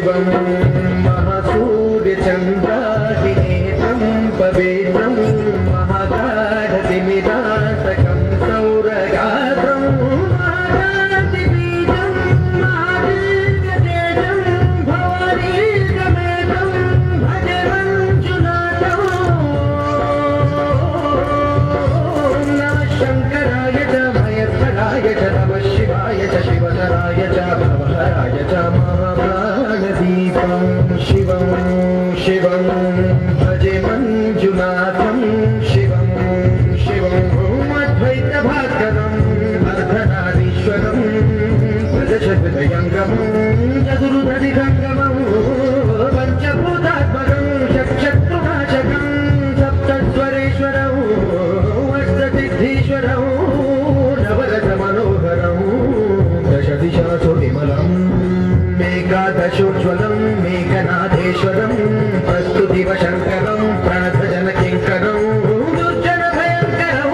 शिवं महासूर्यचन्द्रादिनेत्रं पवित्रं महागाढतिमिरातकं सौरगात्रं महाकान्तिबीजं महादीर्घतेजं भवानीर्गमेतं भजे मञ्जुनाथं नमः शङ्कराय च महेश्वराय च नमः शिवाय च शिवधराय च भवहराय च महाप्राणदीपं शिवं शिवं भजे मञ्जुनाथं शिवं शिवं अद्वैतभास्करं अर्धनारीश्वरं प्रदशहृदयङ्गमं चतुर्धनिगङ्गमं पञ्चभूतात्मकं षट्शत्रुनाशकं सप्तस्वरेश्वरं अष्टसिद्धीश्वरं नवरसमनोहरं दशदिशासु विमलं मेघादशोज्ज्वलं मेघनाथेश्वरं प्रस्तुतिवशङ्करं प्रणतजनकिङ्करं दुर्जनभयङ्करं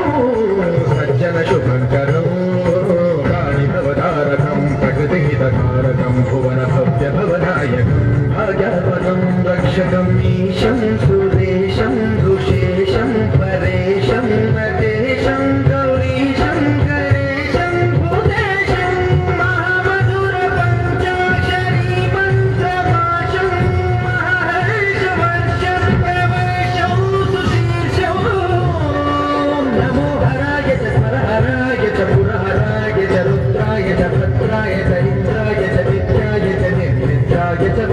सज्जनशुभङ्करं प्राणिभवतारकं प्रकृतिहितकारकं भुवनभव्यभवनायकं भाग्यवनं रक्षकम् ईशं सुरेशं ऋषेशं परेशं नटेशं गौरीशं करेशं भूतेशं महामधुरपञ्चाक्षरी मन्त्रपाशं महर्षवर्षं प्रवर्षं सुशीर्षं नमो हराय च स्मरहराय च पुरहराय च रुद्राय च भद्राय च इन्द्राय च विद्याय च निर्विद्याय च